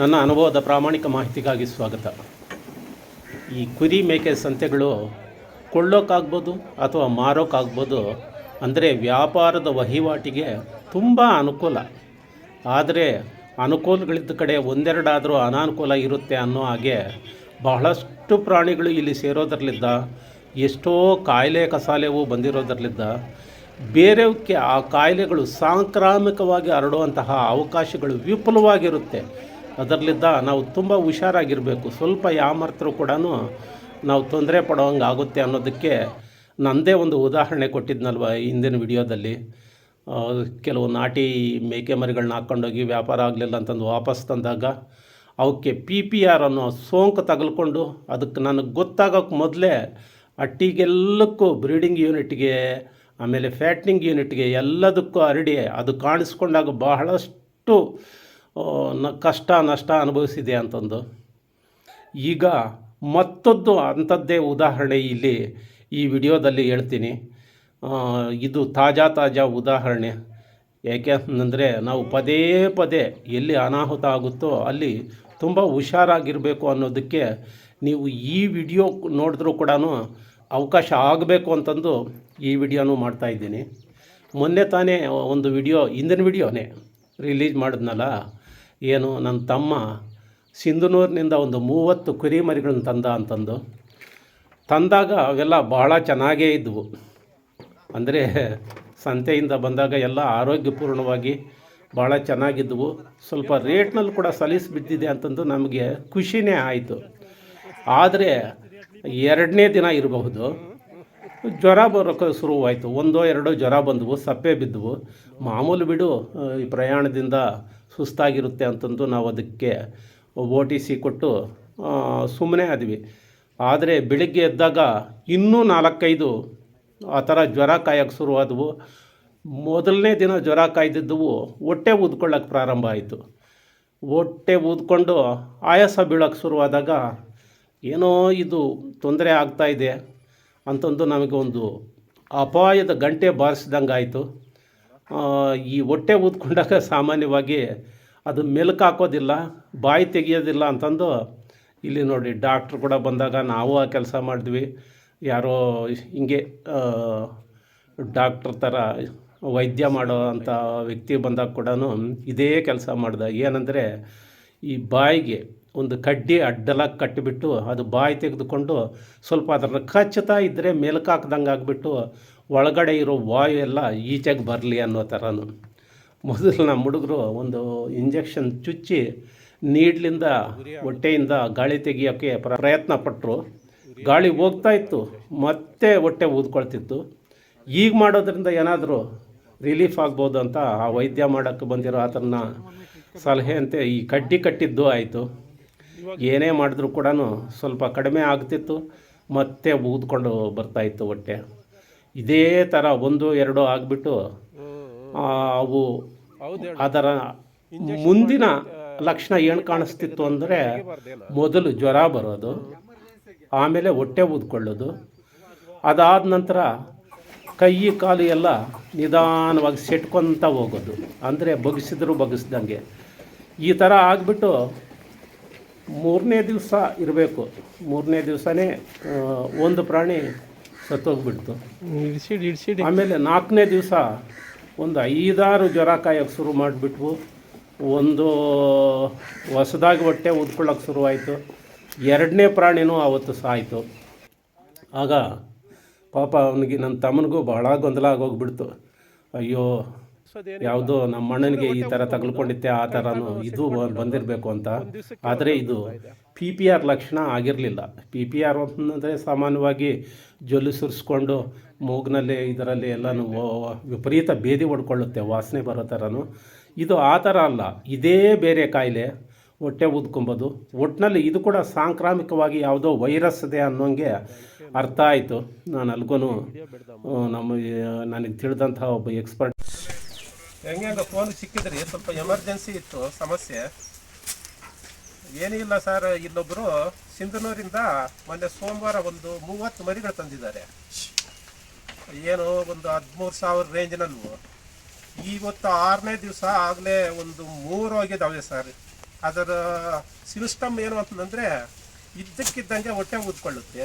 ನನ್ನ ಅನುಭವದ ಪ್ರಾಮಾಣಿಕ ಮಾಹಿತಿಗಾಗಿ ಸ್ವಾಗತ. ಈ ಕುರಿ ಮೇಕೆ ಸಂತೆಗಳು ಕೊಳ್ಳೋಕ್ಕಾಗ್ಬೋದು ಅಥವಾ ಮಾರೋಕ್ಕಾಗ್ಬೋದು. ಅಂದರೆ ವ್ಯಾಪಾರದ ವಹಿವಾಟಿಗೆ ತುಂಬ ಅನುಕೂಲ. ಆದರೆ ಅನುಕೂಲಗಳಿದ್ದ ಕಡೆ ಒಂದೆರಡಾದರೂ ಅನಾನುಕೂಲ ಇರುತ್ತೆ ಅನ್ನೋ ಹಾಗೆ ಬಹಳಷ್ಟು ಪ್ರಾಣಿಗಳು ಇಲ್ಲಿ ಸೇರೋದ್ರಲ್ಲಿದ್ದ ಎಷ್ಟೋ ಕಾಯಿಲೆ ಕಸಾಲೆವು ಬಂದಿರೋದ್ರಲ್ಲಿದ್ದ ಬೇರೆಯವಕ್ಕೆ ಆ ಕಾಯಿಲೆಗಳು ಸಾಂಕ್ರಾಮಿಕವಾಗಿ ಹರಡುವಂತಹ ಅವಕಾಶಗಳು ವಿಪುಲವಾಗಿರುತ್ತೆ. ಅದರಲ್ಲಿದ್ದ ನಾವು ತುಂಬ ಹುಷಾರಾಗಿರಬೇಕು. ಸ್ವಲ್ಪ ಯಾಮರ್ತರೂ ಕೂಡ ನಾವು ತೊಂದರೆ ಪಡೋಂಗೆ ಆಗುತ್ತೆ ಅನ್ನೋದಕ್ಕೆ ನನ್ನದೇ ಒಂದು ಉದಾಹರಣೆ ಕೊಟ್ಟಿದ್ನಲ್ವ ಹಿಂದಿನ ವಿಡಿಯೋದಲ್ಲಿ. ಕೆಲವು ನಾಟಿ ಮೇಕೆ ಮರಿಗಳನ್ನ ಹಾಕ್ಕೊಂಡೋಗಿ ವ್ಯಾಪಾರ ಆಗಲಿಲ್ಲ ಅಂತಂದು ವಾಪಸ್ ತಂದಾಗ ಅವಕ್ಕೆ PPR ಅನ್ನೋ ಸೋಂಕು ತಗಲ್ಕೊಂಡು ಅದಕ್ಕೆ ನನಗೆ ಗೊತ್ತಾಗೋಕ್ಕೆ ಮೊದಲೇ ಅಟ್ಟಿಗೆಲ್ಲಕ್ಕೂ ಬ್ರೀಡಿಂಗ್ ಯೂನಿಟ್ಗೆ ಆಮೇಲೆ ಫ್ಯಾಟ್ನಿಂಗ್ ಯೂನಿಟ್ಗೆ ಎಲ್ಲದಕ್ಕೂ ಹರಡಿ ಅದು ಕಾಣಿಸ್ಕೊಂಡಾಗ ಬಹಳಷ್ಟು ಕಷ್ಟ ನಷ್ಟ ಅನುಭವಿಸಿದೆ ಅಂತಂದು. ಈಗ ಮತ್ತೊಂದು ಅಂಥದ್ದೇ ಉದಾಹರಣೆ ಇಲ್ಲಿ ಈ ವಿಡಿಯೋದಲ್ಲಿ ಹೇಳ್ತೀನಿ. ಇದು ತಾಜಾ ಉದಾಹರಣೆ. ಯಾಕೆ ಅಂತಂದರೆ ನಾವು ಪದೇ ಪದೇ ಎಲ್ಲಿ ಅನಾಹುತ ಆಗುತ್ತೋ ಅಲ್ಲಿ ತುಂಬ ಹುಷಾರಾಗಿರಬೇಕು ಅನ್ನೋದಕ್ಕೆ ನೀವು ಈ ವಿಡಿಯೋ ನೋಡಿದ್ರೂ ಕೂಡ ಅವಕಾಶ ಆಗಬೇಕು ಅಂತಂದು ಈ ವಿಡಿಯೋನೂ ಮಾಡ್ತಾಯಿದ್ದೀನಿ. ಮೊನ್ನೆ ತಾನೇ ಒಂದು ವಿಡಿಯೋ ಹಿಂದಿನ ವಿಡಿಯೋನೇ ರಿಲೀಸ್ ಮಾಡಿದ್ನಲ್ಲ, ಏನು ನನ್ನ ತಮ್ಮ ಸಿಂಧನೂರಿನಿಂದ ಒಂದು 30 ಕುರಿ ಮರಿಗಳನ್ನ ತಂದಾಗ ಅವೆಲ್ಲ ಭಾಳ ಚೆನ್ನಾಗೇ ಇದ್ದವು. ಅಂದರೆ ಸಂತೆಯಿಂದ ಬಂದಾಗ ಎಲ್ಲ ಆರೋಗ್ಯಪೂರ್ಣವಾಗಿ ಭಾಳ ಚೆನ್ನಾಗಿದ್ದವು. ಸ್ವಲ್ಪ ರೇಟ್ನಲ್ಲಿ ಕೂಡ ಸಲೀಸು ಬಿದ್ದಿದೆ ಅಂತಂದು ನಮಗೆ ಖುಷಿನೇ ಆಯಿತು. ಆದರೆ 2ನೇ ದಿನ ಇರಬಹುದು ಜ್ವರ ಬರೋಕ್ಕೆ ಶುರುವಾಯಿತು. 1-2 ಜ್ವರ ಬಂದವು, ಸಪ್ಪೆ ಬಿದ್ದವು. ಮಾಮೂಲು ಬಿಡು, ಈ ಪ್ರಯಾಣದಿಂದ ಸುಸ್ತಾಗಿರುತ್ತೆ ಅಂತಂದು ನಾವು ಅದಕ್ಕೆ OTC ಕೊಟ್ಟು ಸುಮ್ಮನೆ ಆದ್ವಿ. ಆದರೆ ಬೆಳಿಗ್ಗೆ ಎದ್ದಾಗ ಇನ್ನೂ 4-5 ಆ ಥರ ಜ್ವರ ಕಾಯೋಕ್ಕೆ ಶುರುವಾದವು. ಮೊದಲನೇ ದಿನ ಜ್ವರ ಕಾಯ್ದಿದ್ದವು ಹೊಟ್ಟೆ ಊದ್ಕೊಳ್ಳೋಕ್ಕೆ ಪ್ರಾರಂಭ ಆಯಿತು. ಹೊಟ್ಟೆ ಊದ್ಕೊಂಡು ಆಯಾಸ ಬೀಳೋಕ್ಕೆ ಶುರುವಾದಾಗ ಏನೋ ಇದು ತೊಂದರೆ ಆಗ್ತಾಯಿದೆ ಅಂತಂದು ನಮಗೆ ಒಂದು ಅಪಾಯದ ಗಂಟೆ ಬಾರಿಸಿದಂಗೆ ಆಯಿತು. ಈ ಹೊಟ್ಟೆ ಊದ್ಕೊಂಡಾಗ ಸಾಮಾನ್ಯವಾಗಿ ಅದು ಮೆಲುಕು ಹಾಕೋದಿಲ್ಲ, ಬಾಯಿ ತೆಗಿಯೋದಿಲ್ಲ ಅಂತಂದು ಇಲ್ಲಿ ನೋಡಿ ಡಾಕ್ಟ್ರು ಕೂಡ ಬಂದಾಗ ನಾವು ಆ ಕೆಲಸ ಮಾಡಿದ್ವಿ. ಯಾರೋ ಹಿಂಗೆ ಡಾಕ್ಟ್ರ್ ಥರ ವೈದ್ಯ ಮಾಡೋ ಅಂಥ ವ್ಯಕ್ತಿ ಬಂದಾಗ ಕೂಡ ಇದೇ ಕೆಲಸ ಮಾಡ್ದೆ. ಏನಂದರೆ ಈ ಬಾಯಿಗೆ ಒಂದು ಕಡ್ಡಿ ಅಡ್ಡಲಾಗಿ ಕಟ್ಟಿಬಿಟ್ಟು ಅದು ಬಾಯಿ ತೆಗೆದುಕೊಂಡು ಸ್ವಲ್ಪ ಅದನ್ನು ಕಚ್ಚುತ್ತಾ ಇದ್ದರೆ ಮೆಲುಕು ಹಾಕ್ದಂಗೆ ಆಗಿಬಿಟ್ಟು ಒಳಗಡೆ ಇರೋ ವಾಯು ಎಲ್ಲ ಈಚೆಗೆ ಬರಲಿ ಅನ್ನೋ ಥರನು. ಮೊದಲು ನಮ್ಮ ಹುಡುಗರು ಒಂದು ಇಂಜೆಕ್ಷನ್ ಚುಚ್ಚಿ ನೀಡ್ಲಿಂದ ಹೊಟ್ಟೆಯಿಂದ ಗಾಳಿ ತೆಗಿಯೋಕ್ಕೆ ಪ್ರಯತ್ನ ಪಟ್ಟರು. ಗಾಳಿ ಹೋಗ್ತಾಯಿತ್ತು, ಮತ್ತೆ ಹೊಟ್ಟೆ ಊದ್ಕೊಳ್ತಿತ್ತು. ಈಗ ಮಾಡೋದ್ರಿಂದ ಏನಾದರೂ ರಿಲೀಫ್ ಆಗ್ಬೋದು ಅಂತ ಆ ವೈದ್ಯ ಮಾಡೋಕ್ಕೆ ಬಂದಿರೋ ಆತನ ಸಲಹೆಯಂತೆ ಈ ಕಡ್ಡಿ ಕಟ್ಟಿದ್ದು ಆಯಿತು. ಏನೇ ಮಾಡಿದ್ರೂ ಕೂಡ ಸ್ವಲ್ಪ ಕಡಿಮೆ ಆಗ್ತಿತ್ತು, ಮತ್ತೆ ಊದ್ಕೊಂಡು ಬರ್ತಾಯಿತ್ತು ಹೊಟ್ಟೆ. ಇದೇ ಥರ 1-2 ಆಗಿಬಿಟ್ಟು ಅವು ಅದರ ಮುಂದಿನ ಲಕ್ಷಣ ಏನು ಕಾಣಿಸ್ತಿತ್ತು ಅಂದರೆ ಮೊದಲು ಜ್ವರ ಬರೋದು, ಆಮೇಲೆ ಹೊಟ್ಟೆ ಊದ್ಕೊಳ್ಳೋದು, ಅದಾದ ನಂತರ ಕೈ ಕಾಲು ಎಲ್ಲ ನಿಧಾನವಾಗಿ ಸೆಟ್ಕೊತ ಹೋಗೋದು. ಅಂದರೆ ಬಗ್ಸಿದ್ರು ಬಗ್ಸ್ದಂಗೆ ಈ ಥರ ಆಗಿಬಿಟ್ಟು 3ನೇ ದಿವಸ ಇರಬೇಕು. 3ನೇ ದಿವಸನೇ ಒಂದು ಪ್ರಾಣಿ ಸತ್ತೋಗ್ಬಿಡ್ತು. ಆಮೇಲೆ 4ನೇ ದಿವಸ ಒಂದು 5-6 ಜ್ವರ ಕಾಯೋಕ್ಕೆ ಶುರು ಮಾಡಿಬಿಟ್ವು. ಒಂದು ಹೊಸದಾಗಿ ಹೊಟ್ಟೆ ಊದ್ಕೊಳ್ಳೋಕೆ ಶುರುವಾಯಿತು. 2ನೇ ಪ್ರಾಣಿನೂ ಆವತ್ತು ಸಾಯಿತು. ಆಗ ಪಾಪ ಅವನಿಗೆ, ನನ್ನ ತಮ್ಮನಿಗೂ ಭಾಳ ಗೊಂದಲ ಆಗೋಗ್ಬಿಡ್ತು. ಅಯ್ಯೋ, ಯಾವುದೋ ನಮ್ಮ ಅಣ್ಣನಿಗೆ ಈ ಥರ ತಗಲ್ಕೊಂಡಿತ್ತೆ, ಆ ಥರನೂ ಇದು ಬಂದಿರಬೇಕು ಅಂತ. ಆದರೆ ಇದು PPR ಲಕ್ಷಣ ಆಗಿರಲಿಲ್ಲ. PPR ಅಂತಂದರೆ ಸಾಮಾನ್ಯವಾಗಿ ಜೊಲ್ಲು ಸುರಿಸ್ಕೊಂಡು ಮೂಗಿನಲ್ಲಿ ಇದರಲ್ಲಿ ಎಲ್ಲನೂ ವಿಪರೀತ ಬೇದಿ ಹೊಡ್ಕೊಳ್ಳುತ್ತೆ, ವಾಸನೆ ಬರೋ ಥರನೂ. ಇದು ಆ ಥರ ಅಲ್ಲ, ಇದೇ ಬೇರೆ ಕಾಯಿಲೆ, ಹೊಟ್ಟೆ ಊದ್ಕೊಂಬೋದು. ಒಟ್ಟಿನಲ್ಲಿ ಇದು ಕೂಡ ಸಾಂಕ್ರಾಮಿಕವಾಗಿ ಯಾವುದೋ ವೈರಸ್ ಇದೆ ಅನ್ನೋಂಗೆ ಅರ್ಥ ಆಯಿತು. ನಾನು ಅಲ್ಗೂ ನನಗೆ ತಿಳಿದಂಥ ಒಬ್ಬ ಎಕ್ಸ್ಪರ್ಟ್ ಹೆಂಗೆ ಫೋನ್ ಸಿಕ್ಕಿದ್ರಿ, ಸ್ವಲ್ಪ ಎಮರ್ಜೆನ್ಸಿ ಇತ್ತು ಸಮಸ್ಯೆ. ಏನಿಲ್ಲ ಸರ್, ಇಲ್ಲೊಬ್ಬರು ಸಿಂಧನೂರಿಂದ ಮೊನ್ನೆ ಸೋಮವಾರ ಒಂದು 30 ಮರಿಗಳು ತಂದಿದ್ದಾರೆ. ಏನು ಒಂದು 13,000 ರೇಂಜ್ನಲ್ಲೂ. ಇವತ್ತು 6ನೇ ದಿವಸ ಆಗಲೇ ಒಂದು 3 ಹೋಗಿದ್ದಾವೆ ಸರ್. ಅದರ ಸಿಸ್ಟಮ್ ಏನು ಅಂತಂದರೆ ಇದ್ದಕ್ಕಿದ್ದಂಗೆ ಹೊಟ್ಟೆ ಊದ್ಕೊಳ್ಳುತ್ತೆ,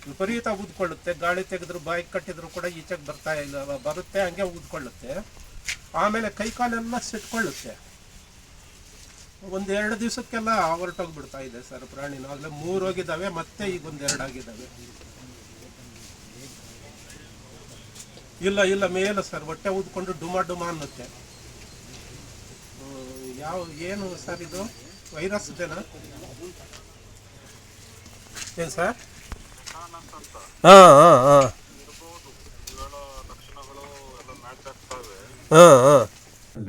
ವಿಪರೀತ ಊದ್ಕೊಳ್ಳುತ್ತೆ. ಗಾಳಿ ತೆಗೆದ್ರು ಬಾಯಿ ಕಟ್ಟಿದ್ರು ಕೂಡ ಈಚೆಗೆ ಬರ್ತಾ ಇಲ್ಲ, ಬರುತ್ತೆ ಹಂಗೆ ಊದ್ಕೊಳ್ಳುತ್ತೆ. ಆಮೇಲೆ ಕೈಕಾಲೆಲ್ಲ ಸಿಟ್ಕೊಳ್ಳುತ್ತೆ. ಒಂದು 2 ದಿವಸಕ್ಕೆಲ್ಲ ಹೊರಟೋಗ್ಬಿಡ್ತಾ ಇದೆ ಸರ್ ಪ್ರಾಣಿನ. ಆಗಲೇ 3 ಹೋಗಿದ್ದಾವೆ, ಮತ್ತೆ ಈಗ 1-2 ಆಗಿದ್ದಾವೆ. ಇಲ್ಲ ಮೇಲೆ ಸರ್ ಹೊಟ್ಟೆ ಊದ್ಕೊಂಡು ಡುಮ ಅನ್ನುತ್ತೆ. ಏನು ಸರ್ ಇದು ವೈರಸ್ ಇದೇನಾ ಏನು ಸರ್? ಹಾಂ ಹಾಂ ಹಾಂ ಹಾಂ ಹಾಂ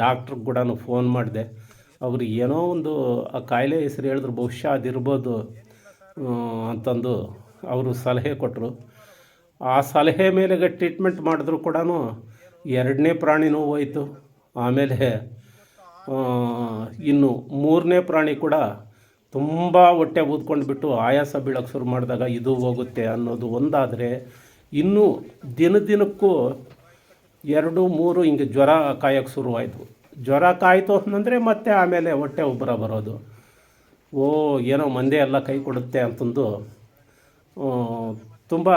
ಡಾಕ್ಟ್ರಿಗೆ ಕೂಡ ಫೋನ್ ಮಾಡಿದೆ. ಅವರು ಏನೋ ಒಂದು ಆ ಕಾಯಿಲೆ ಹೆಸರು ಹೇಳಿದ್ರು, ಬಹುಶಃ ಅದಿರ್ಬೋದು ಅಂತಂದು ಅವರು ಸಲಹೆ ಕೊಟ್ಟರು. ಆ ಸಲಹೆ ಮೇಲೆಗೆ ಟ್ರೀಟ್ಮೆಂಟ್ ಮಾಡಿದ್ರು ಕೂಡ 2ನೇ ಪ್ರಾಣಿನೂ ಹೋಯಿತು. ಆಮೇಲೆ ಇನ್ನು 3ನೇ ಪ್ರಾಣಿ ಕೂಡ ತುಂಬ ಹೊಟ್ಟೆ ಊದ್ಕೊಂಡ್ಬಿಟ್ಟು ಆಯಾಸ ಬೀಳೋಕ್ಕೆ ಶುರು ಮಾಡಿದಾಗ ಇದು ಹೋಗುತ್ತೆ ಅನ್ನೋದು ಒಂದಾದರೆ, ಇನ್ನೂ ದಿನಕ್ಕೂ 2-3 ಹಿಂಗೆ ಜ್ವರ ಕಾಯೋಕ್ಕೆ ಶುರುವಾಯಿತು. ಜ್ವರ ಕಾಯಿತು ಅಂತಂದರೆ ಮತ್ತೆ ಆಮೇಲೆ ಹೊಟ್ಟೆ ಉಬ್ಬರ ಬರೋದು. ಏನೋ ಮಂದೆ ಎಲ್ಲ ಕೈ ಕೊಡುತ್ತೆ ಅಂತಂದು ತುಂಬ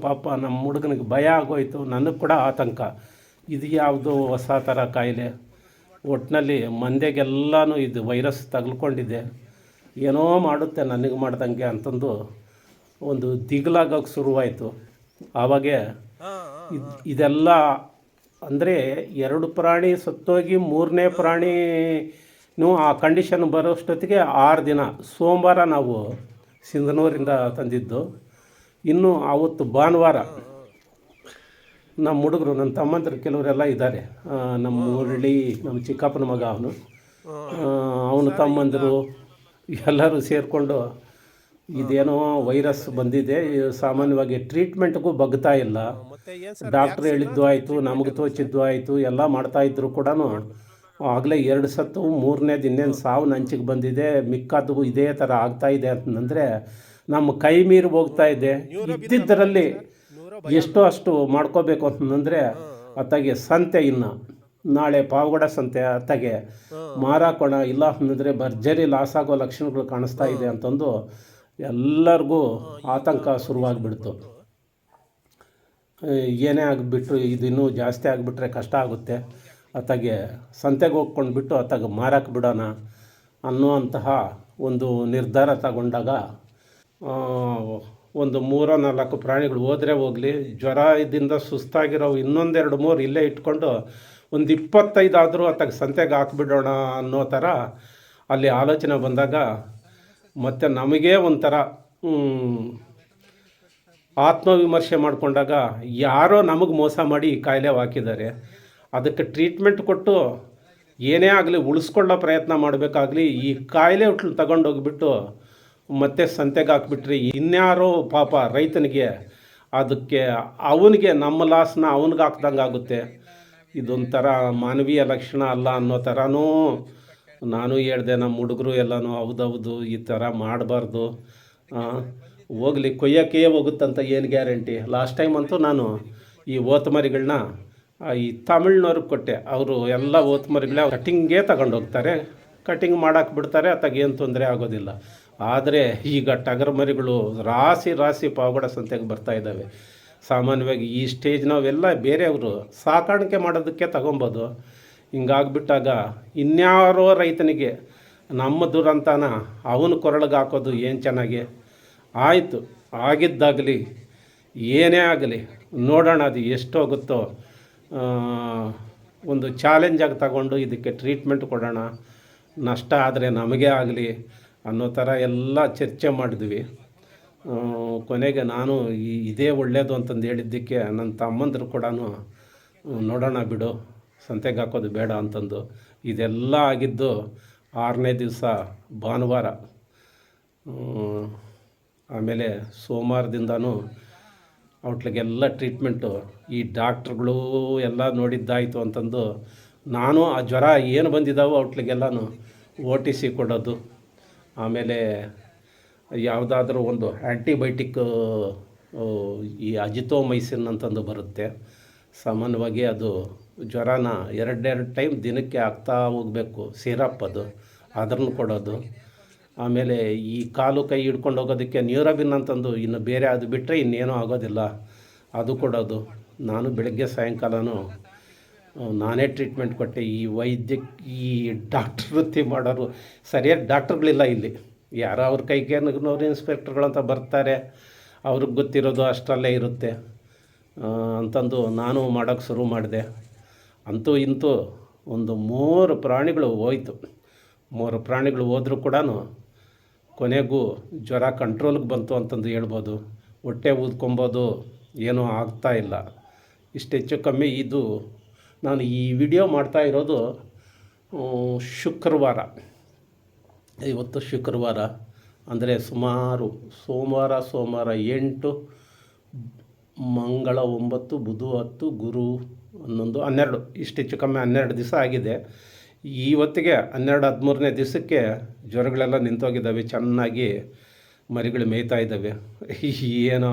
ಪಾಪ ನಮ್ಮ ಹುಡುಗನಿಗೆ ಭಯ ಆಗೋಯಿತು. ನನಗೆ ಕೂಡ ಆತಂಕ, ಇದು ಯಾವುದೋ ಹೊಸ ಥರ ಕಾಯಿಲೆ, ಒಟ್ಟಿನಲ್ಲಿ ಮಂದೆಗೆಲ್ಲನೂ ಇದು ವೈರಸ್ ತಗಲ್ಕೊಂಡಿದೆ, ಏನೋ ಮಾಡುತ್ತೆ ನನಗೆ ಮಾಡ್ದಂಗೆ ಅಂತಂದು ಒಂದು ದಿಗ್ಲಾಗೋಕ್ಕೆ ಶುರುವಾಯಿತು. ಆವಾಗೆ ಇದೆಲ್ಲ ಅಂದರೆ 2 ಪ್ರಾಣಿ ಸತ್ತೋಗಿ 3ನೇ ಪ್ರಾಣಿನೂ ಆ ಕಂಡೀಷನ್ ಬರೋಷ್ಟೊತ್ತಿಗೆ 6 ದಿನ. ಸೋಮವಾರ ನಾವು ಸಿಂಧನೂರಿಂದ ತಂದಿದ್ದು. ಇನ್ನು ಆವತ್ತು ಭಾನುವಾರ ನಮ್ಮ ಹುಡುಗರು, ನನ್ನ ತಮ್ಮಂದರು ಕೆಲವರೆಲ್ಲ ಇದ್ದಾರೆ. ನಮ್ಮ ಮುರಳಿ, ನಮ್ಮ ಚಿಕ್ಕಪ್ಪನ ಮಗ, ಅವನು ತಮ್ಮಂದರು ಎಲ್ಲರೂ ಸೇರಿಕೊಂಡು ಇದೇನೋ ವೈರಸ್ ಬಂದಿದೆ, ಸಾಮಾನ್ಯವಾಗಿ ಟ್ರೀಟ್ಮೆಂಟ್ಗೂ ಬಗ್ತಾ ಇಲ್ಲ, ಡಾಕ್ಟ್ರ್ ಹೇಳಿದ್ದು ಆಯಿತು, ನಮಗೆ ತೋಚಿದ್ದು ಆಯಿತು, ಎಲ್ಲ ಮಾಡ್ತಾಯಿದ್ರು ಕೂಡ ಆಗಲೇ 2 ಸತ್ತು, 3ನೇದು ಇನ್ನೇನು ಸಾವು ನಂಚಿಗೆ ಬಂದಿದೆ, ಮಿಕ್ಕಾದ್ದು ಇದೇ ಥರ ಆಗ್ತಾಯಿದೆ ಅಂತಂದರೆ ನಮ್ಮ ಕೈ ಮೀರಿ ಹೋಗ್ತಾ ಇದೆ. ಇದ್ದಿದ್ದರಲ್ಲಿ ಎಷ್ಟೋ ಅಷ್ಟು ಮಾಡ್ಕೋಬೇಕು ಅಂತಂದರೆ ಅತ್ತಾಗೆ ಸಂತೆ, ಇನ್ನು ನಾಳೆ ಪಾವಗಡ ಸಂತೆ ಅತ್ತಾಗೆ ಮಾರಾಕೋಣ, ಇಲ್ಲ ಅಂತಂದರೆ ಭರ್ಜರಿ ಲಾಸ್ ಆಗೋ ಲಕ್ಷಣಗಳು ಕಾಣಿಸ್ತಾ ಇದೆ ಅಂತಂದು ಎಲ್ಲರಿಗೂ ಆತಂಕ ಶುರುವಾಗಿಬಿಡ್ತು. ಏನೇ ಆಗಿಬಿಟ್ರು ಇದು ಇನ್ನೂ ಜಾಸ್ತಿ ಆಗಿಬಿಟ್ರೆ ಕಷ್ಟ ಆಗುತ್ತೆ, ಅತ್ತಾಗೆ ಸಂತೆಗೆ ಹೋಗ್ಕೊಂಡ್ಬಿಟ್ಟು ಅತ್ತಾಗೆ ಮಾರಕ್ಕೆ ಬಿಡೋಣ ಅನ್ನುವಂತಹ ಒಂದು ನಿರ್ಧಾರ ತಗೊಂಡಾಗ ಒಂದು 3-4 ಪ್ರಾಣಿಗಳು ಹೋದರೆ ಹೋಗಲಿ, ಜ್ವರ ಇದರಿಂದ ಸುಸ್ತಾಗಿರೋ 1-2-3 ಇಲ್ಲೇ ಇಟ್ಕೊಂಡು ಒಂದು 25 ಆದರೂ ಅತ್ತಾಗೆ ಸಂತೆಗೆ ಹಾಕ್ಬಿಡೋಣ ಅನ್ನೋ ಥರ ಅಲ್ಲಿ ಆಲೋಚನೆ ಬಂದಾಗ, ಮತ್ತು ನಮಗೇ ಒಂಥರ ಆತ್ಮವಿಮರ್ಶೆ ಮಾಡಿಕೊಂಡಾಗ ಯಾರೋ ನಮಗೆ ಮೋಸ ಮಾಡಿ ಈ ಕಾಯಿಲೆ ಹಾಕಿದ್ದಾರೆ, ಅದಕ್ಕೆ ಟ್ರೀಟ್ಮೆಂಟ್ ಕೊಟ್ಟು ಏನೇ ಆಗಲಿ ಉಳಿಸ್ಕೊಳ್ಳೋ ಪ್ರಯತ್ನ ಮಾಡಬೇಕಾಗಲಿ, ಈ ಕಾಯಿಲೆ ಹುಟ್ಲು ತಗೊಂಡೋಗ್ಬಿಟ್ಟು ಮತ್ತೆ ಸಂತೆಗೆ ಹಾಕ್ಬಿಟ್ರಿ ಇನ್ಯಾರೋ ಪಾಪ ರೈತನಿಗೆ, ಅದಕ್ಕೆ ಅವನಿಗೆ ನಮ್ಮ ಲಾಸ್ನ ಅವನಿಗೆ ಹಾಕ್ದಂಗೆ ಆಗುತ್ತೆ. ಇದೊಂಥರ ಮಾನವೀಯ ಲಕ್ಷಣ ಅಲ್ಲ ಅನ್ನೋ ಥರನೂ ನಾನು ಹೇಳಿದೆ. ನಮ್ಮ ಹುಡುಗರು ಎಲ್ಲನೂ ಹೌದೌದು ಈ ಥರ ಮಾಡಬಾರ್ದು, ಹೋಗಲಿ ಕೊಯ್ಯೋಕ್ಕೆ ಹೋಗುತ್ತಂತ ಏನು ಗ್ಯಾರಂಟಿ. ಲಾಸ್ಟ್ ಟೈಮ್ ಅಂತೂ ನಾನು ಈ ಓತ್ಮರಿಗಳನ್ನ ಈ ತಮಿಳ್ನವ್ರಿಗೆ ಕೊಟ್ಟೆ, ಅವರು ಎಲ್ಲ ಓತ್ಮರಿಗಳೇ ಕಟಿಂಗೇ ತಗೊಂಡೋಗ್ತಾರೆ, ಕಟಿಂಗ್ ಮಾಡೋಕ್ಕೆ ಬಿಡ್ತಾರೆ, ಅತ್ತಾಗೇನು ತೊಂದರೆ ಆಗೋದಿಲ್ಲ. ಆದರೆ ಈಗ ಟಗರು ಮರಿಗಳು ರಾಶಿ ಪಾವಗಡ ಸಂತೆಗೆ ಬರ್ತಾ ಇದ್ದಾವೆ. ಸಾಮಾನ್ಯವಾಗಿ ಈ ಸ್ಟೇಜ್ ನಾವೆಲ್ಲ ಬೇರೆಯವರು ಸಾಕಾಣಿಕೆ ಮಾಡೋದಕ್ಕೆ ತಗೊಬೋದು. ಹಿಂಗಾಗ್ಬಿಟ್ಟಾಗ ಇನ್ಯಾರೋ ರೈತನಿಗೆ ನಮ್ಮ ದುರಂತನ ಅವನು ಕೊರಳಿಗೆ ಹಾಕೋದು ಏನು ಚೆನ್ನಾಗಿ ಆಯಿತು. ಆಗಿದ್ದಾಗಲಿ ಏನೇ ಆಗಲಿ ನೋಡೋಣ, ಅದು ಎಷ್ಟೋಗುತ್ತೋ ಒಂದು ಚಾಲೆಂಜಾಗಿ ತಗೊಂಡು ಇದಕ್ಕೆ ಟ್ರೀಟ್ಮೆಂಟ್ ಕೊಡೋಣ, ನಷ್ಟ ಆದರೆ ನಮಗೇ ಆಗಲಿ ಅನ್ನೋ ಥರ ಎಲ್ಲ ಚರ್ಚೆ ಮಾಡಿದ್ವಿ. ಕೊನೆಗೆ ನಾನು ಇದೇ ಒಳ್ಳೆಯದು ಅಂತಂದು ಹೇಳಿದ್ದಕ್ಕೆ ನನ್ನ ತಮ್ಮಂದರು ಕೂಡ ನೋಡೋಣ ಬಿಡು, ಸಂತೆಗೆ ಹಾಕೋದು ಬೇಡ ಅಂತಂದು. ಇದೆಲ್ಲ ಆಗಿದ್ದು 6ನೇ ದಿವಸ ಭಾನುವಾರ. ಆಮೇಲೆ ಸೋಮವಾರದಿಂದನೂ ಔಟ್ಲಿಗೆಲ್ಲ ಟ್ರೀಟ್ಮೆಂಟು ಈ ಡಾಕ್ಟ್ರುಗಳು ಎಲ್ಲ ನೋಡಿದ್ದಾಯಿತು ಅಂತಂದು ನಾನು ಆ ಜ್ವರ ಏನು ಬಂದಿದ್ದಾವೋ ಔಟ್ಲಿಗೆಲ್ಲನೂ OTC ಕೊಡೋದು. ಆಮೇಲೆ ಯಾವುದಾದ್ರೂ ಒಂದು ಆ್ಯಂಟಿಬಯೋಟಿಕ್, ಈ ಅಜಿಥ್ರೋಮೈಸಿನ್ ಅಂತಂದು ಬರುತ್ತೆ, ಸಾಮಾನ್ಯವಾಗಿ ಅದು ಜ್ವರನ 2 ಟೈಮ್ ದಿನಕ್ಕೆ ಹಾಕ್ತಾ ಹೋಗಬೇಕು, ಸಿರಪ್ ಅದು ಅದನ್ನು ಕೊಡೋದು. ಆಮೇಲೆ ಈ ಕಾಲು ಕೈ ಹಿಡ್ಕೊಂಡು ಹೋಗೋದಕ್ಕೆ ನ್ಯೂರಬಿನ್ ಅಂತಂದು ಇನ್ನು ಬೇರೆ ಅದು ಬಿಟ್ಟರೆ ಇನ್ನೇನೂ ಆಗೋದಿಲ್ಲ, ಅದು ಕೊಡೋದು. ನಾನು ಬೆಳಗ್ಗೆ ಸಾಯಂಕಾಲನೂ ನಾನೇ ಟ್ರೀಟ್ಮೆಂಟ್ ಕೊಟ್ಟೆ. ಈ ಡಾಕ್ಟ್ರ್ ವೃತ್ತಿ ಮಾಡೋರು ಸರಿಯಾಗಿ ಡಾಕ್ಟ್ರುಗಳಿಲ್ಲ ಇಲ್ಲಿ. ಯಾರೋ ಅವ್ರ ಕೈಗೇನವ್ರು ಇನ್ಸ್ಪೆಕ್ಟರ್ಗಳಂತ ಬರ್ತಾರೆ, ಅವ್ರಿಗೆ ಗೊತ್ತಿರೋದು ಅಷ್ಟರಲ್ಲೇ ಇರುತ್ತೆ ಅಂತಂದು ನಾನು ಮಾಡೋಕ್ಕೆ ಶುರು ಮಾಡಿದೆ. ಅಂತೂ ಇಂತೂ ಒಂದು 3 ಪ್ರಾಣಿಗಳು ಹೋಯ್ತು. 3 ಪ್ರಾಣಿಗಳು ಹೋದರೂ ಕೂಡ ಕೊನೆಗೂ ಜ್ವರ ಕಂಟ್ರೋಲ್ಗೆ ಬಂತು ಅಂತಂದು ಹೇಳ್ಬೋದು. ಹೊಟ್ಟೆ ಊದ್ಕೊಬೋದು, ಏನೂ ಆಗ್ತಾಯಿಲ್ಲ. ಇಷ್ಟು ಹೆಚ್ಚು ಕಮ್ಮಿ ಇದು ನಾನು ಈ ವಿಡಿಯೋ ಮಾಡ್ತಾ ಇರೋದು ಶುಕ್ರವಾರ. ಇವತ್ತು ಶುಕ್ರವಾರ ಅಂದರೆ ಸುಮಾರು ಸೋಮವಾರ 8, ಮಂಗಳ 9, ಬುಧ 10, ಗುರು 11, 12, ಇಷ್ಟು ಹೆಚ್ಚು ಕಮ್ಮಿ 12 ದಿವಸ ಆಗಿದೆ. ಇವತ್ತಿಗೆ 12-13ನೇ ದಿವಸಕ್ಕೆ ಜ್ವರಗಳೆಲ್ಲ ನಿಂತೋಗಿದ್ದಾವೆ. ಚೆನ್ನಾಗಿ ಮರಿಗಳು ಮೇಯ್ತಾ ಇದ್ದಾವೆ. ಏನೋ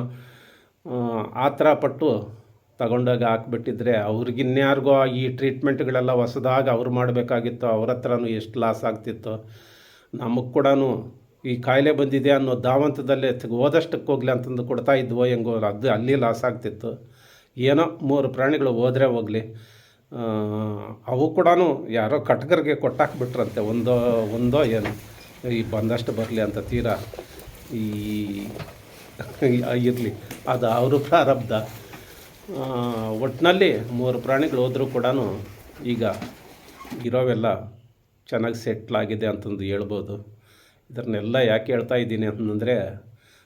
ಆ ಥರ ಪಟ್ಟು ತಗೊಂಡೋಗಿ ಹಾಕ್ಬಿಟ್ಟಿದ್ರೆ ಅವ್ರಿಗಿನ್ಯಾರಿಗೋ ಈ ಟ್ರೀಟ್ಮೆಂಟ್ಗಳೆಲ್ಲ ಹೊಸದಾಗಿ ಅವ್ರು ಮಾಡಬೇಕಾಗಿತ್ತು. ಅವ್ರ ಹತ್ರನೂ ಎಷ್ಟು ಲಾಸ್ ಆಗ್ತಿತ್ತು. ನಮಗೆ ಕೂಡ ಈ ಕಾಯಿಲೆ ಬಂದಿದೆ ಅನ್ನೋ ಧಾವಂತದಲ್ಲೇ ಹೋದಷ್ಟಕ್ಕೆ ಹೋಗಲಿ ಅಂತಂದು ಕೊಡ್ತಾ ಇದ್ವೋ ಹೆಂಗೋ, ಅದು ಅಲ್ಲಿ ಲಾಸ್ ಆಗ್ತಿತ್ತು. ಏನೋ 3 ಪ್ರಾಣಿಗಳು ಹೋದರೆ ಹೋಗಲಿ. ಅವು ಕೂಡ ಯಾರೋ ಕಟ್ಗರಿಗೆ ಕೊಟ್ಟಾಕ್ಬಿಟ್ರಂತೆ, ಒಂದೋ ಏನು ಈ ಬಂದಷ್ಟು ಬರಲಿ ಅಂತ ತೀರಾ ಇರಲಿ, ಅದು ಅವರು ಪ್ರಾರಬ್ಧ. ಒಟ್ಟಿನಲ್ಲಿ 3 ಪ್ರಾಣಿಗಳು ಹೋದರೂ ಕೂಡ ಈಗ ಇರೋವೆಲ್ಲ ಚೆನ್ನಾಗಿ ಸೆಟ್ಲಾಗಿದೆ ಅಂತಂದು ಹೇಳ್ಬೋದು. ಇದನ್ನೆಲ್ಲ ಯಾಕೆ ಹೇಳ್ತಾ ಇದ್ದೀನಿ ಅಂತಂದರೆ,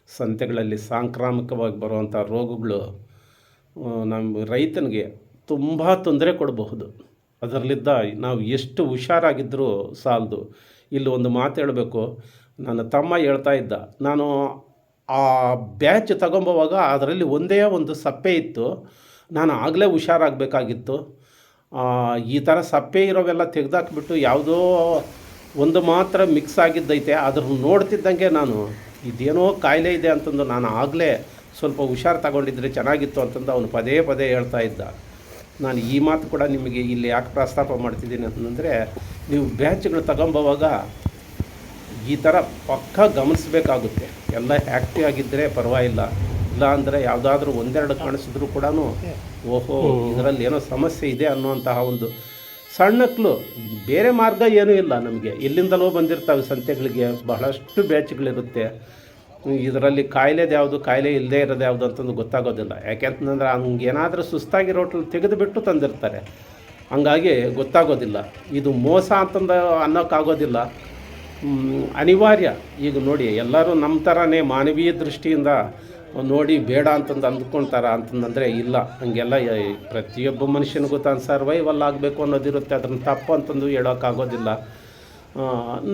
ಸಂತೆಗಳಲ್ಲಿ ಸಾಂಕ್ರಾಮಿಕವಾಗಿ ಬರುವಂಥ ರೋಗಗಳು ನಮ್ಮ ರೈತನಿಗೆ ತುಂಬ ತೊಂದರೆ ಕೊಡಬಹುದು. ಅದರಲ್ಲಿದ್ದ ನಾವು ಎಷ್ಟು ಹುಷಾರಾಗಿದ್ದರೂ ಸಾಲದು. ಇಲ್ಲಿ ಒಂದು ಮಾತು ಹೇಳಬೇಕು. ನನ್ನ ತಮ್ಮ ಹೇಳ್ತಾ ಇದ್ದ, ನಾನು ಆ ಬ್ಯಾಚ್ ತಗೊಂಬೋವಾಗ ಅದರಲ್ಲಿ ಒಂದೇ ಒಂದು ಸಪ್ಪೆ ಇತ್ತು, ನಾನು ಆಗಲೇ ಹುಷಾರಾಗಬೇಕಾಗಿತ್ತು. ಈ ಥರ ಸಪ್ಪೆ ಇರೋವೆಲ್ಲ ತೆಗೆದಾಕ್ಬಿಟ್ಟು ಯಾವುದೋ ಒಂದು ಮಾತ್ರ ಮಿಕ್ಸ್ ಆಗಿದ್ದೈತೆ, ಅದ್ರ ನೋಡ್ತಿದ್ದಂಗೆ ನಾನು ಇದೇನೋ ಕಾಯಿಲೆ ಇದೆ ಅಂತಂದು ನಾನು ಆಗಲೇ ಸ್ವಲ್ಪ ಹುಷಾರು ತಗೊಂಡಿದ್ರೆ ಚೆನ್ನಾಗಿತ್ತು ಅಂತಂದು ಅವನು ಪದೇ ಪದೇ ಹೇಳ್ತಾ ಇದ್ದ. ನಾನು ಈ ಮಾತು ಕೂಡ ನಿಮಗೆ ಇಲ್ಲಿ ಯಾಕೆ ಪ್ರಸ್ತಾಪ ಮಾಡ್ತಿದ್ದೀನಿ ಅಂತಂದರೆ, ನೀವು ಬ್ಯಾಚ್ಗಳು ತಗೊಂಬೋವಾಗ ಈ ಥರ ಪಕ್ಕ ಗಮನಿಸಬೇಕಾಗುತ್ತೆ. ಎಲ್ಲ ಆ್ಯಕ್ಟಿವ್ ಆಗಿದ್ದರೆ ಪರವಾಗಿಲ್ಲ, ಇಲ್ಲ ಅಂದರೆ ಯಾವುದಾದ್ರೂ 1-2 ಕಾಣಿಸಿದ್ರು ಕೂಡ ಓಹೋ ಇದರಲ್ಲಿ ಏನೋ ಸಮಸ್ಯೆ ಇದೆ ಅನ್ನುವಂತಹ ಒಂದು ಸಣ್ಣಕ್ಲು. ಬೇರೆ ಮಾರ್ಗ ಏನೂ ಇಲ್ಲ ನಮಗೆ. ಎಲ್ಲಿಂದಲೋ ಬಂದಿರ್ತಾವೆ ಸಂತೆಗಳಿಗೆ, ಬಹಳಷ್ಟು ಬ್ಯಾಚ್ಗಳಿರುತ್ತೆ. ಇದರಲ್ಲಿ ಕಾಯಿಲೆದು ಯಾವುದು, ಕಾಯಿಲೆ ಇಲ್ಲದೇ ಇರೋದು ಯಾವುದು ಅಂತಂದು ಗೊತ್ತಾಗೋದಿಲ್ಲ. ಯಾಕೆಂತಂದ್ರೆ ಹಂಗೇನಾದರೂ ಸುಸ್ತಾಗಿರೋ ಹೋಟ್ಲು ತೆಗೆದುಬಿಟ್ಟು ತಂದಿರ್ತಾರೆ, ಹಂಗಾಗಿ ಗೊತ್ತಾಗೋದಿಲ್ಲ. ಇದು ಮೋಸ ಅಂತಂದು ಅನ್ನೋಕ್ಕಾಗೋದಿಲ್ಲ, ಅನಿವಾರ್ಯ. ಈಗ ನೋಡಿ, ಎಲ್ಲರೂ ನಮ್ಮ ಥರನೇ ಮಾನವೀಯ ದೃಷ್ಟಿಯಿಂದ ನೋಡಿ ಬೇಡ ಅಂತಂದು ಅಂದ್ಕೊಳ್ತಾರ ಅಂತಂದರೆ ಇಲ್ಲ, ಹಂಗೆಲ್ಲ ಪ್ರತಿಯೊಬ್ಬ ಮನುಷ್ಯನಿಗೂ ತಾನು ಸರ್ವೈವಲ್ ಆಗಬೇಕು ಅನ್ನೋದಿರುತ್ತೆ. ಅದನ್ನು ತಪ್ಪು ಅಂತಂದು ಹೇಳೋಕ್ಕಾಗೋದಿಲ್ಲ.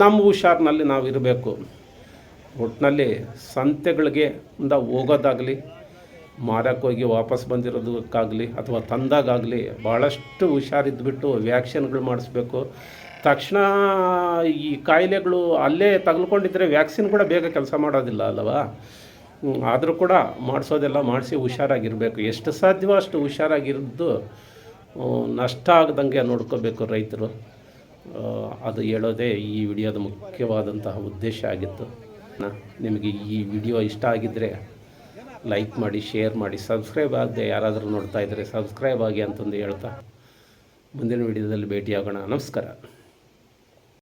ನಮ್ಮ ಹುಷಾರಿನಲ್ಲಿ ನಾವು ಇರಬೇಕು. ಒಟ್ಟಿನಲ್ಲಿ ಸಂತೆಗಳಿಗೆ ಹೋಗೋದಾಗಲಿ, ಮಾರಕ್ಕೋಗಿ ವಾಪಸ್ ಬಂದಿರೋದಕ್ಕಾಗಲಿ ಅಥವಾ ತಂದಾಗಲಿ ಭಾಳಷ್ಟು ಹುಷಾರಿದ್ದುಬಿಟ್ಟು ವ್ಯಾಕ್ಸಿನ್ಗಳು ಮಾಡಿಸ್ಬೇಕು. ತಕ್ಷಣ ಈ ಕಾಯಿಲೆಗಳು ಅಲ್ಲೇ ತಗಲ್ಕೊಂಡಿದ್ದರೆ ವ್ಯಾಕ್ಸಿನ್ ಕೂಡ ಬೇಗ ಕೆಲಸ ಮಾಡೋದಿಲ್ಲ ಅಲ್ಲವಾ. ಆದರೂ ಕೂಡ ಮಾಡಿಸೋದೆಲ್ಲ ಮಾಡಿಸಿ ಹುಷಾರಾಗಿರಬೇಕು. ಎಷ್ಟು ಸಾಧ್ಯವೋ ಅಷ್ಟು ಹುಷಾರಾಗಿದ್ದು ನಷ್ಟ ಆಗದಂಗೆ ನೋಡ್ಕೋಬೇಕು ರೈತರು. ಅದು ಹೇಳೋದೇ ಈ ವಿಡಿಯೋದ ಮುಖ್ಯವಾದಂತಹ ಉದ್ದೇಶ ಆಗಿತ್ತು. ನಿಮಗೆ ಈ ವಿಡಿಯೋ ಇಷ್ಟ ಆಗಿದ್ದರೆ ಲೈಕ್ ಮಾಡಿ, ಶೇರ್ ಮಾಡಿ, ಸಬ್ಸ್ಕ್ರೈಬ್ ಆಗದೆ ಯಾರಾದರೂ ನೋಡ್ತಾ ಇದ್ದರೆ ಸಬ್ಸ್ಕ್ರೈಬ್ ಆಗಿ ಅಂತಂದು ಹೇಳ್ತಾ ಮುಂದಿನ ವಿಡಿಯೋದಲ್ಲಿ ಭೇಟಿಯಾಗೋಣ. ನಮಸ್ಕಾರ.